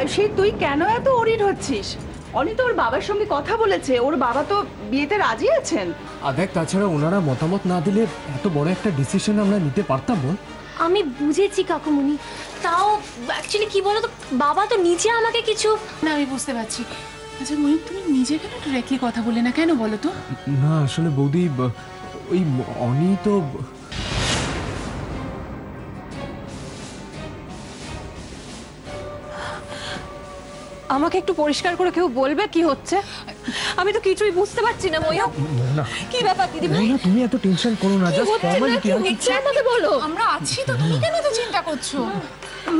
আয়ুষী, তুই কেন এত অরিড হচ্ছিস? অনি তো ওর বাবার সঙ্গে কথা বলেছে, ওর বাবা তো বিয়েতে রাজি আছেন। দেখ, তাছাড়া ওনারা মতামত না দিলে এত বড় একটা ডিসিশন আমরা নিতে পারতাম বল? আমি বুঝেছি কাকুমণি, তাও অ্যাকচুয়ালি কি বলো তো, বাবা তো নিচে আমাকে কিছু না, আমি বুঝতে পারছি। আচ্ছা ময়ূক, তুমি নিজে কেন ডিরেক্টলি কথা বললে না, কেন বলো তো? না আসলে বৌদি, ওই অনি তো আমাকে একটু পরিষ্কার করে কেউ বলবে কি হচ্ছে? আমি তো কিছুই বুঝতে পারছি না ময়ূক। না কি ব্যাপার দিদি ভাই? না, তুমি এত টেনশন করো না, জাস্ট ফর্মালিটি। আর কিছু আমাকে বলো। আমরা আছি তো, তুমি কেন তো চিন্তা করছো?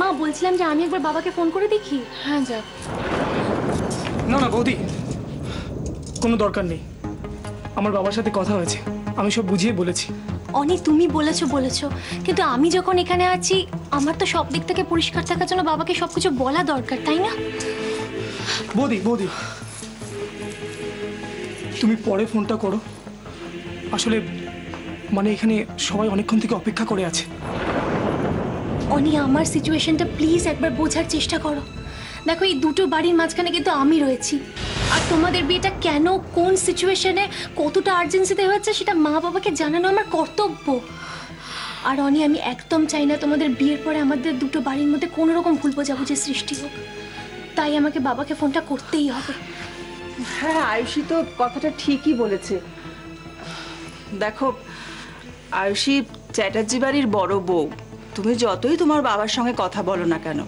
মা বলছিলাম যে আমি একবার বাবাকে ফোন করে দেখি। হ্যাঁ যা। না না বৌদি, কোনো দরকার নেই। আমার বাবার সাথে কথা হয়েছে, আমি সব বুঝিয়ে বলেছি। অনি তুমি বলেছো, কিন্তু আমি যখন এখানে আছি আমার তো সব দিক থেকে পরিষ্কার থাকার জন্য বাবাকে সবকিছু বলা দরকার, তাই না? বৌদি বৌদি, তুমি পরে ফোনটা করো। আসলে মানে এখানে সবাই অনেকক্ষণ থেকে অপেক্ষা করে আছে। অনি, আমার সিচুয়েশনটা প্লিজ একবার বোঝার চেষ্টা করো। দেখো, এই দুটো বাড়ির মাঝখানে কিন্তু আমি রয়েছি, আর তোমাদের বিয়েটা কেন, কোন সিচুয়েশনে, কতটা আর্জেন্সিতে হয়েছে সেটা মা বাবাকে জানানো আমার কর্তব্য। আর অনি, আমি একদম চাই না তোমাদের বিয়ের পরে আমাদের দুটো বাড়ির মধ্যে কোনো রকম ভুল বোঝাবুঝির সৃষ্টি হোক, তাই আমাকে বাবাকে ফোনটা করতেই হবে। হ্যাঁ, আয়ুষী তো কথাটা ঠিকই বলেছে। দেখো আয়ুষী চ্যাটার্জি বাড়ির বড় বউ, তুমি যতই তোমার বাবার সঙ্গে কথা বলো না কেন,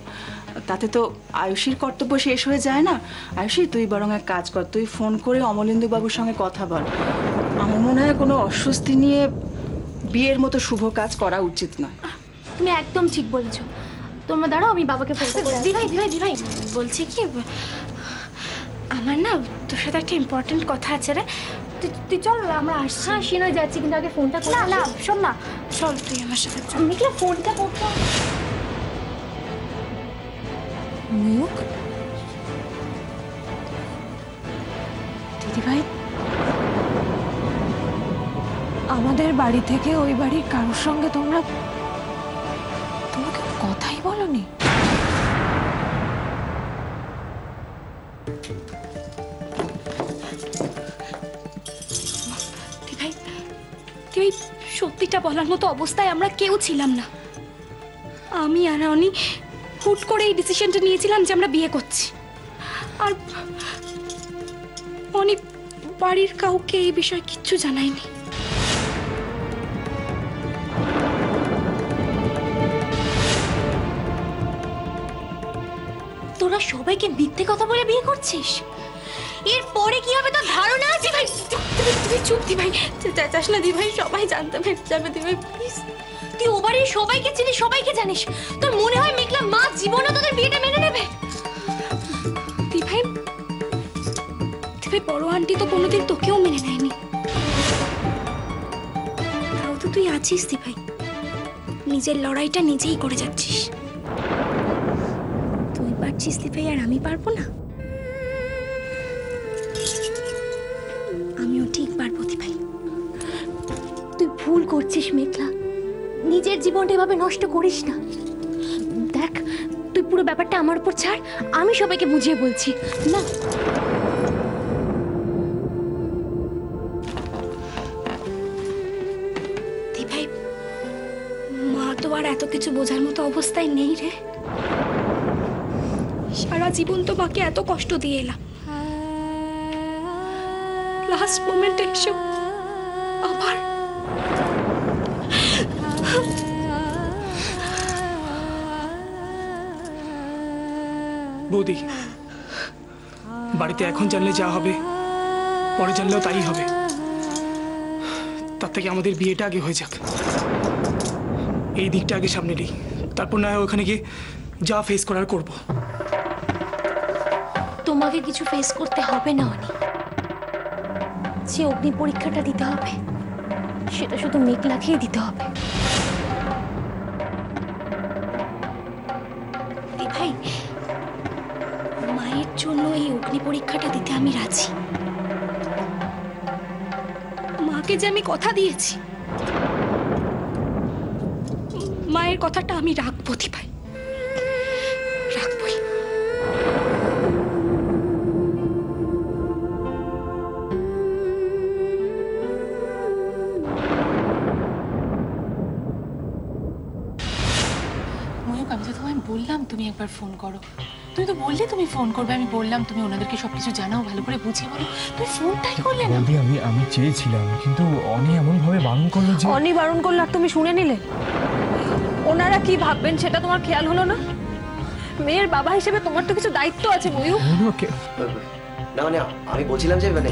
তাতে তো আয়ুষীর কর্তব্য শেষ হয়ে যায় না। আয়ুষী, তুই বরং এক কাজ কর, তুই ফোন করে অমলেন্দু বাবুর সঙ্গে কথা বল। আমার মনে হয় কোনো অস্বস্তি নিয়ে বিয়ের মতো শুভ কাজ করা উচিত নয়। তুমি একদম ঠিক বলেছো। তোমরা দাঁড়াও, আমি বাবাকে ফোন করে দিভাই বলছি কি, আমার না তোর সাথে একটা ইম্পর্টেন্ট কথা আছে রে। তুই চল, আমরা আসছি। হ্যাঁ, সিনয় যাচ্ছি, কিন্তু আগে ফোনটা করে না শোন না, চল তুই আমার সাথে চল। মেঘলা, ফোনটা করতে ময়ূক, দিদি ভাই, আমাদের বাড়ি থেকে ওই বাড়ির কারোর সঙ্গে তোমাকে কথাই বলনি? তুই সত্যিটা বলার মতো অবস্থায় আমরা কেউ ছিলাম না। আমি আর অনি হুট করে এই ডিসিশনটা নিয়েছিলাম যে আমরা বিয়ে করছি, আর অনি বাড়ির কাউকে এই বিষয়ে কিচ্ছু জানায়নি। তোরা সবাইকে মিথ্যে কথা বলে বিয়ে করছিস? এরপরে কি হবে তোর ধারণা আছে? ভাই তুই চুপ দিভাই, চাচাস না দিভাই, সবাই জানতে যাবে দিভাই প্লিজ। তুই ও বাড়ির সবাইকে চিনিস, সবাইকে জানিস, তোর মনে হয় মেঘলা মা জীবনে তোদের বিয়েটা মেনে নেবে? দিভাই বড় আন্টি তো কোনোদিন তোকেও মেনে নেয়নি, তাও তো তুই আছিস দিভাই, নিজের লড়াইটা নিজেই করে যাচ্ছিস। তুই পারছিস দিভাই, আর আমি পারবো না? আমিও ঠিক পারবো দিভাই। তুই ভুল করছিস মেঘলা, নিজের জীবনটা এভাবে নষ্ট করিস না। দেখ, তুই পুরো ব্যাপারটা আমার উপর ছাড়, আমি সবাইকে বুঝিয়ে বলছি। না, দিভাই মা তো আর এত কিছু বোঝার মতো অবস্থায় নেই রে। সারা জীবন তো মাকে এত কষ্ট দিয়ে এলাম, লাস্ট মোমেন্টে এসে আবার। বৌদি, বাড়িতে এখন জানলে যা হবে, পরে জানলেও তাই হবে। তার থেকে আমাদের বিয়েটা আগে হয়ে যাক, এই দিকটা আগে সামনে নেই, তারপর না হয় ওখানে গিয়ে যা ফেস করার করবো। তোমাকে কিছু ফেস করতে হবে না অনি। যে অগ্নি পরীক্ষাটা দিতে হবে সেটা শুধু মেঘলাকেই দিতে হবে। ভাই, মায়ের জন্য এই অগ্নি পরীক্ষাটা দিতে আমি রাজি। মাকে যে আমি কথা দিয়েছি, মায়ের কথাটা আমি রাখবো ভাই, রাখবই। আমি তো তোমায় বললাম তুমি একবার ফোন করো, তুমি তো বললে তুমি ফোন করবে, আমি বললাম তুমি ওনাদেরকে সবকিছু জানাও, ভালো করে বুঝিয়ে বলো, তুমি ফোনটাই করলে না। বৌদি আমি চেয়েছিলাম, কিন্তু অনি এমন ভাবে বারণ করলো যে অনি বারণ করলে আর তুমি শুনে নিলে? ওনারা কি ভাববেন সেটা তোমার খেয়াল হলো না? মেয়ের বাবা হিসেবে তোমার তো কিছু দায়িত্ব আছে ময়ূর। না মানে আমি বলছিলাম যে মানে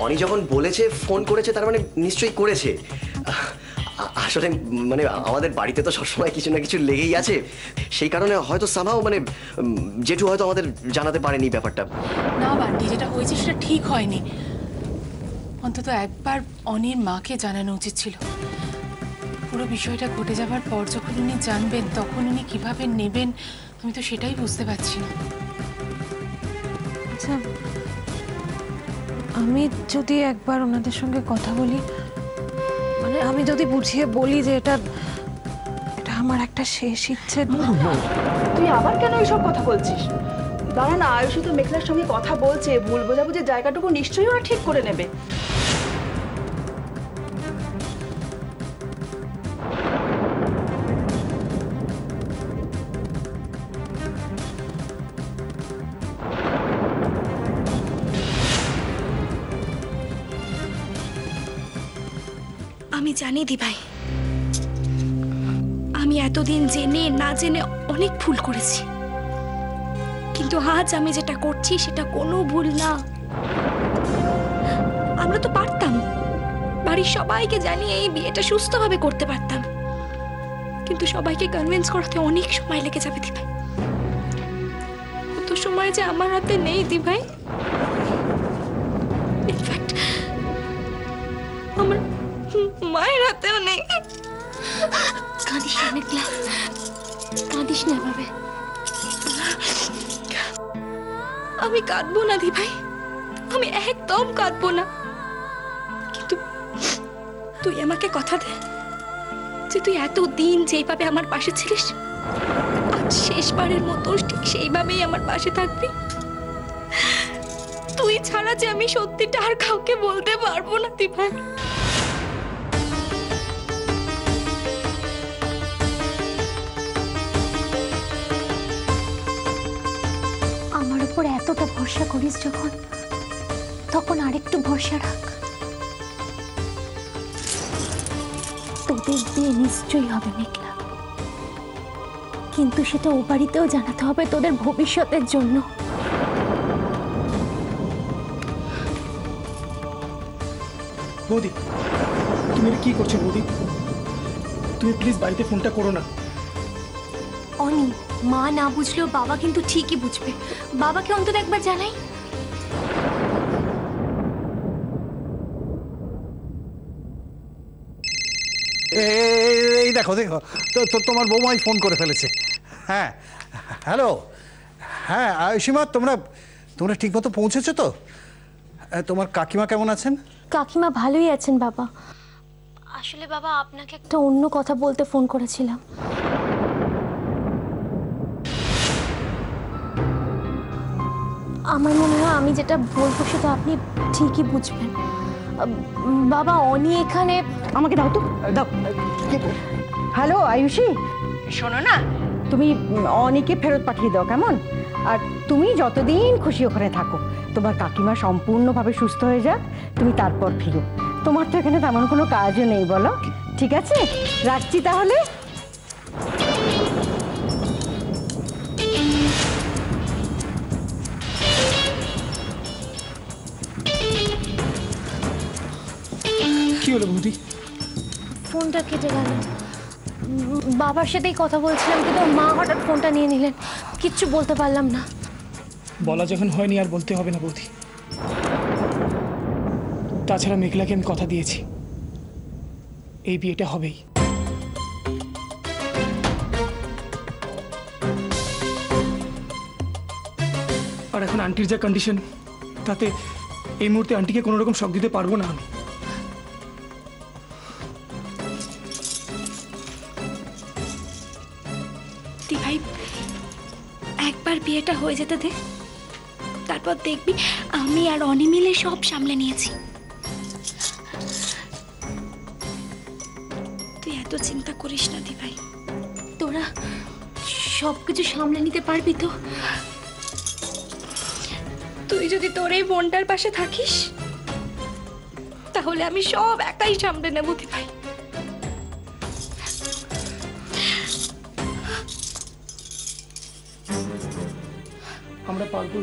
অনি যখন বলেছে ফোন করেছে তার মানে নিশ্চয়ই করেছে। আসলে মানে আমাদের বাড়িতে তো সবসময় কিছু না কিছু লেগেই আছে, সেই কারণে হয়তো সামহাও মানে জেঠু হয়তো আমাদের জানাতে পারেনি ব্যাপারটা। না বান্টি, যেটা হয়েছে সেটা ঠিক হয়নি। অন্তত একবার অনির মাকে জানানো উচিত ছিল। পুরো বিষয়টা ঘটে যাবার পর যখন উনি জানবেন তখন উনি কিভাবে নেবেন আমি তো সেটাই বুঝতে পারছি না। আচ্ছা, আমি যদি একবার ওনাদের সঙ্গে কথা বলি, মানে আমি যদি বুঝিয়ে বলি যে এটা আমার একটা শেষ ইচ্ছে। তুই আবার কেন এইসব কথা বলছিস? দাঁড়া না, আয়ুষী তো মেঘলার সঙ্গে কথা বলছে, ভুল বোঝাবুঝির জায়গাটুকু নিশ্চয়ই ওরা ঠিক করে নেবে। আমি জানি দিভাই, আমি এতদিন জেনে না জেনে অনেক ভুল করেছি, কিন্তু আজ আমি যেটা করছি সেটা কোনো ভুল না। আমরা তো পারতাম বাড়ির সবাইকে জানিয়ে এই বিয়েটা সুস্থভাবে করতে পারতাম, কিন্তু সবাইকে কনভিন্স করাতে অনেক সময় লেগে যাবে দিভাই। অত সময় যে আমার হাতে নেই দিভাই। ইনফ্যাক্ট আমার মায়ের হাতেও নেই। কাঁদিস না মেঘলা, কাঁদিস না এভাবে। আমি কাঁদবো না দিভাই, আমি একদম কাঁদবো না, কিন্তু তুই আমাকে কথা দে যে তুই এতদিন যেইভাবে আমার পাশে ছিলিস আজ শেষবারের মতো ঠিক সেইভাবেই আমার পাশে থাকবি। তুই ছাড়া যে আমি সত্যিটা আর কাউকে বলতে পারবো না দিভাই। আমার উপর এতটা ভরসা করিস যখন, তখন আরেকটু ভরসা রাখ। তোদের বিয়ে নিশ্চয়ই হবে মেঘলা, কিন্তু সেটা ও বাড়িতেও জানাতে হবে তোদের ভবিষ্যতের জন্য। বৌদি তুমি এটা কি করছো বৌদি? তুমি প্লিজ বাড়িতে ফোনটা করো না। অনি, মা না বুঝলেও বাবা কিন্তু ঠিকই বুঝবে। বাবাকে অন্তত একবার জানাই। এই দেখো দেখো তো তোমার বৌমাই ফোন করে ফেলেছে। হ্যাঁ হ্যালো, হ্যাঁ আয়ুষীমা, তোমরা ঠিকমতো পৌঁছেছো তো? তোমার কাকিমা কেমন আছেন? কাকিমা ভালোই আছেন বাবা। আসলে বাবা আপনাকে একটা অন্য কথা বলতে ফোন করেছিলাম। আমার মনে হয় আমি যেটা বলবো সেটা আপনি ঠিকই বুঝবেন। বাবা অনি এখানে। আমাকে দাও তো, দাও। হ্যালো আয়ুষী, শোনো না, তুমি অনিকে ফেরত পাঠিয়ে দাও কেমন? আর তুমি যতদিন খুশি ওখানে থাকো, তোমার কাকিমা সম্পূর্ণভাবে সুস্থ হয়ে যাক, তুমি তারপর ফিরো। তোমার তো এখানে তেমন কোনো কাজও নেই, বলো? ঠিক আছে, রাখছি তাহলে। কি হলো বৌদি? ফোনটা কেটে গেল। বাবার সাথেই কথা বলছিলাম, কিন্তু মা হঠাৎ ফোনটা নিয়ে নিলেন। কিচ্ছু বলতে পারলাম না। বলা যখন হয়নি আর বলতে হবে না বৌদি। তাছাড়া মেঘলাকে আমি কথা দিয়েছি, এই বিয়েটা হবেই। আর এখন আন্টির যা কন্ডিশন, তাতে এই মুহূর্তে আন্টিকে কোনো রকম শক দিতে পারবো না আমি। দিভাই একবার বিয়েটা হয়ে যেতে দে, তারপর দেখবি আমি আর অনি মিলে সব সামলে নিয়েছি। তুই এত চিন্তা করিস না দিভাই। তোরা সবকিছু সামলে নিতে পারবি তো? তুই যদি তোর এই বোনটার পাশে থাকিস তাহলে আমি সব একাই সামলে নেব দি ভাই। আমরা পারবো।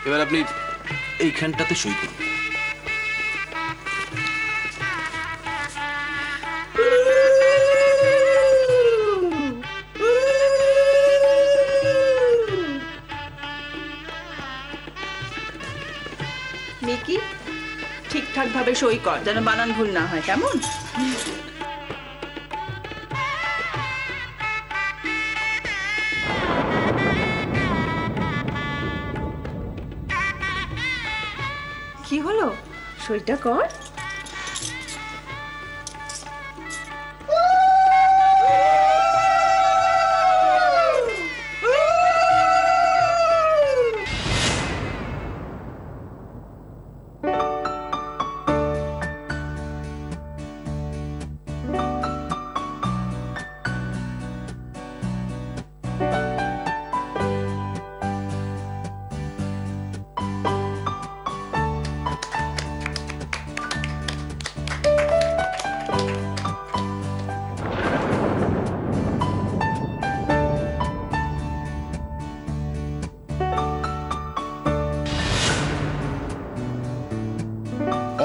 এবার আপনি এইখানটাতে সই করুন। মিকি, ঠিকঠাক ভাবে সই কর, যেন বানান ভুল না হয়, কেমন? কি হলো? সইটা কর।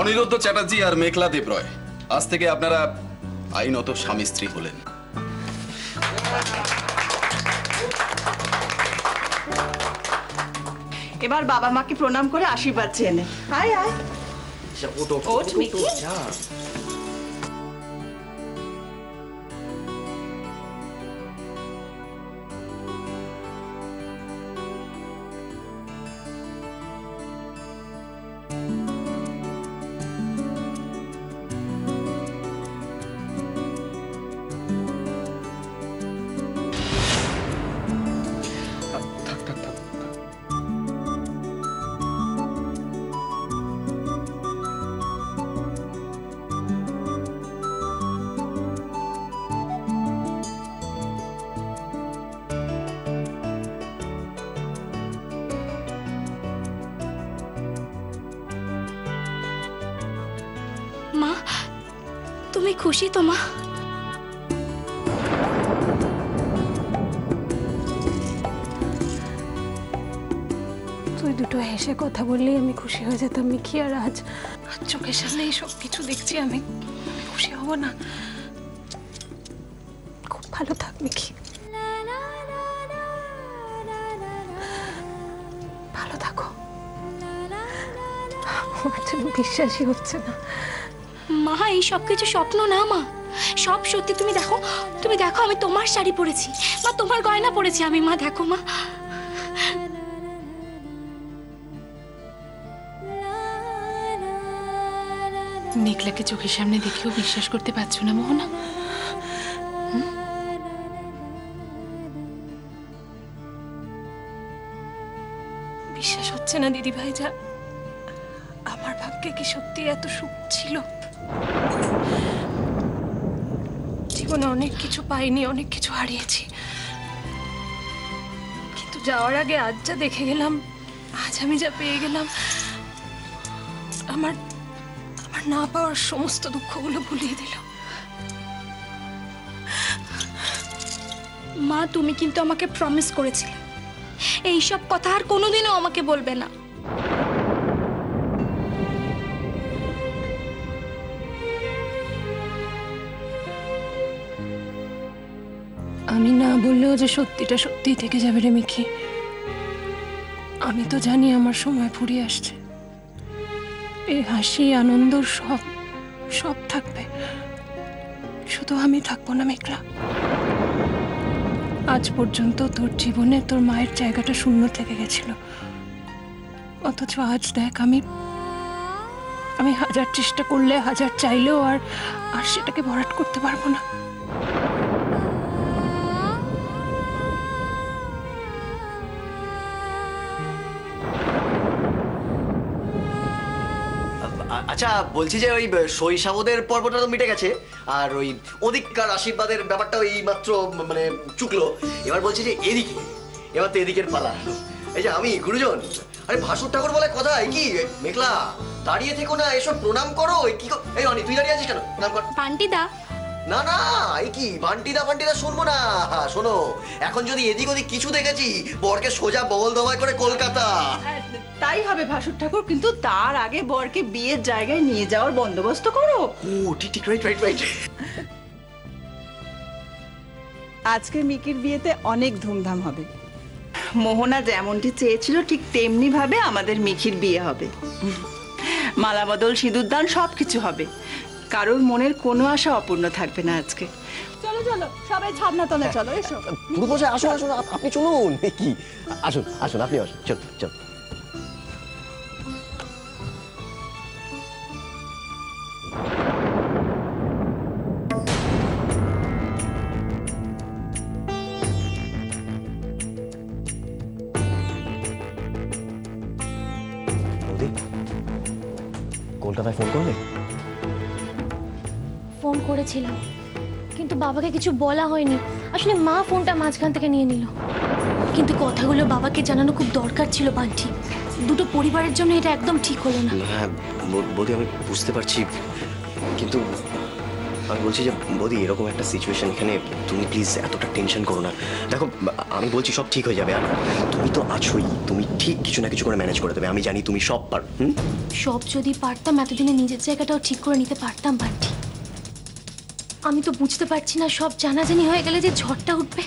অনিরুদ্ধ চ্যাটার্জি আর মেঘলা দেবরয়, আজ থেকে আপনারা আইনত স্বামী স্ত্রী হলেন। এবার বাবা মাকে প্রণাম করে আশীর্বাদ চেয়ে নে। আয় আয়। ওঠ মিকি। মা, তুমি খুশি তো মা? তুই দুটো হেসে কথা বললেই আমি খুশি হয়ে যেতাম মিকি, আর আজ চোখের সামনে এই সব কিছু দেখছি, আমি খুশি হব না? খুব ভালো থাক মিকি, ভালো থাকো। আমার জন্য বিশ্বাসই হচ্ছে না। মা, এই সব কিছু স্বপ্ন না মা, সব সত্যি। তুমি দেখো, তুমি দেখো, আমি তোমার শাড়ি পরেছি মা, তোমার গয়না পরেছি আমি মা, দেখো মা। মেঘলাকে চোখের সামনে দেখেও বিশ্বাস করতে পারছো না মোহনা? বিশ্বাস হচ্ছে না দিদি ভাই, যা আমার ভাগ্যে কি সত্যি এত সুখ ছিল? জীবনে অনেক কিছু পাইনি, অনেক কিছু হারিয়েছি, কিন্তু যাওয়ার আগে আজ যা দেখে গেলাম, আজ আমি যা পেয়ে গেলাম, আমার আমার না পাওয়ার সমস্ত দুঃখগুলো ভুলিয়ে দিল। মা, তুমি কিন্তু আমাকে প্রমিস করেছিলে এই সব কথা আর কোনোদিনও আমাকে বলবে না। আমি না বললেও যে সত্যিটা সত্যিই থেকে যাবে রে মিকি। আমি তো জানি আমার সময় ফুরিয়ে আসছে, এই হাসি আনন্দ সব সব থাকবে, শুধু আমি থাকবো না মেঘলা। আজ পর্যন্ত তোর জীবনে তোর মায়ের জায়গাটা শূন্য থেকে গেছিল, অথচ আজ দেখ আমি হাজার চেষ্টা করলে, হাজার চাইলেও আর আর সেটাকে ভরাট করতে পারবো না। আচ্ছা বলছি যে ওই শৈশবদের পর্বটা তো মিটে গেছে, আর ওই ওদিককার আশীর্বাদের ব্যাপারটা ওই মাত্র মানে চুকলো। এবার বলছি যে এদিকে, এবার তো এদিকের পালা। এই যে আমি গুরুজন, আরে ভাসুর ঠাকুর বলে কথা, এই কি মেঘলা দাঁড়িয়ে থেকো না, এসব প্রণাম করো। কি এই অনি তুই দাঁড়িয়ে আছিস কেন? প্রণাম কর। বান্টিদা, না না, এই কি বান্টিদা ফান্টিদা শুনবো না। শোনো, এখন যদি এদিক ওদিক কিছু দেখেছি, বরকে সোজা বগল দবাই করে কলকাতা। তাই হবে ভাসুর ঠাকুর, কিন্তু তার আগে বরকে বিয়ের জায়গায় নিয়ে যাওয়ার বন্দোবস্ত করো। ও ঠিক ঠিক, রাইট রাইট রাইট। আজকে মিকির বিয়েতে অনেক ধুমধাম হবে। মোহনা যেমনটি চেয়েছিল ঠিক তেমনি ভাবে আমাদের মিকির বিয়ে হবে। মালা বদল, সিঁদুরদান সবকিছু হবে। কারোর মনের কোনো আশা অপূর্ণ থাকবে না আজকে। চলো চলো সবাই ছাদনা তলে চলো, এসো। পুরো বসে আসুন আসুন, আপনি চলুন। কি আসুন আসুন, আপনি আসুন, চল চল। কলকাতায় ফোন করবে? ফোন করেছিলাম, কিন্তু বাবাকে কিছু বলা হয়নি। আসলে মা ফোনটা মাঝখান থেকে নিয়ে নিল। কিন্তু কথাগুলো বাবাকে জানানো খুব দরকার ছিল বান্টি। দুটো পরিবারের জন্য এটা একদম ঠিক হলো না। হ্যাঁ বৌদি, আমি বুঝতে পারছি, কিন্তু আমি বলছি যে বৌদি, এরকম একটা সিচুয়েশন, এখানে তুমি প্লিজ এতটা টেনশন করো না। দেখো আমি বলছি সব ঠিক হয়ে যাবে, আর তুমি তো আছোই, তুমি ঠিক কিছু না কিছু করে ম্যানেজ করে দেবে। আমি জানি তুমি সব পার। সব যদি পারতাম, এতদিনে নিজের জায়গাটাও ঠিক করে নিতে পারতাম বান্টি। আমি তো বুঝতে পারছি না, সব জানাজানি হয়ে গেলে যে ঝড়টা উঠবে,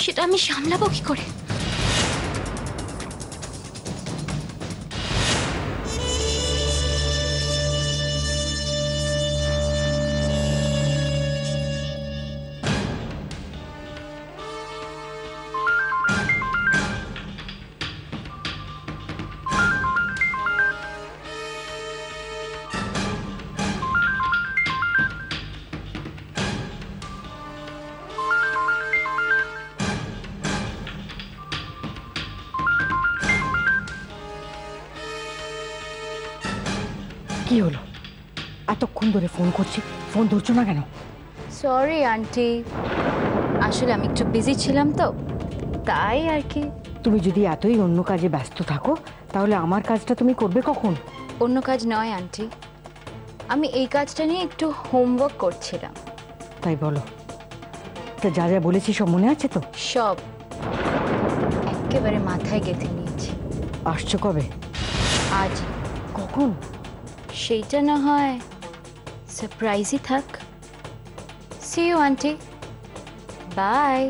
সেটা আমি সামলাবো কি করে? কি হলো? এতক্ষণ ধরে ফোন করছি, ফোন ধরছো না কেন? সরি আন্টি, আসলে আমি একটু বিজি ছিলাম তো, তাই আর কি। তুমি যদি এতই অন্য কাজে ব্যস্ত থাকো, তাহলে আমার কাজটা তুমি করবে কখন? অন্য কাজ নয় আন্টি, আমি এই কাজটা নিয়ে একটু হোমওয়ার্ক করছিলাম। তাই বলো, তা যা যা বলেছি সব মনে আছে তো? সব একেবারে মাথায় গেঁথে নিয়েছি। আসছো কবে? আজ। কখন? সেইটা না হয় সারপ্রাইজই থাক। See you aunty, bye.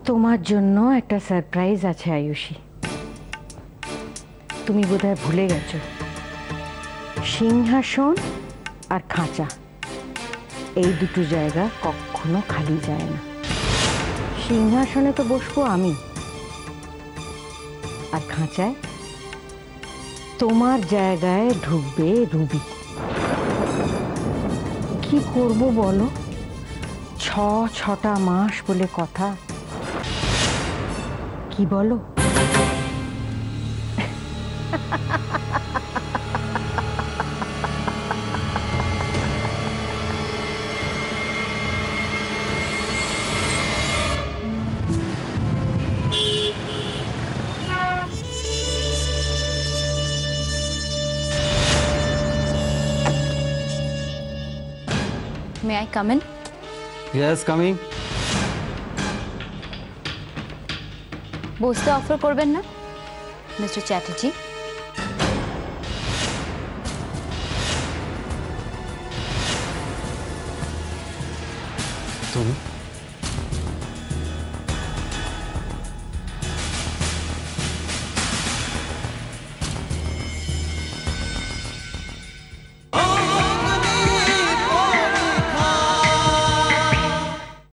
তোমার জন্য একটা সারপ্রাইজ আছে আয়ুষী। তুমি বোধহয় ভুলে গেছো, সিংহাসন আর খাঁচা, এই দুটো জায়গা কখনো খালি যায় না। সিংহাসনে তো বসবো আমি, আর খাঁচায় তোমার জায়গায় ঢুকবে রুবি। কি করব বলো? 6 মাস বলে কথা। কি বলো? May I come in? Yes, coming. বসতে অফার করবেন না মিস্টার চ্যাটার্জি? তুমি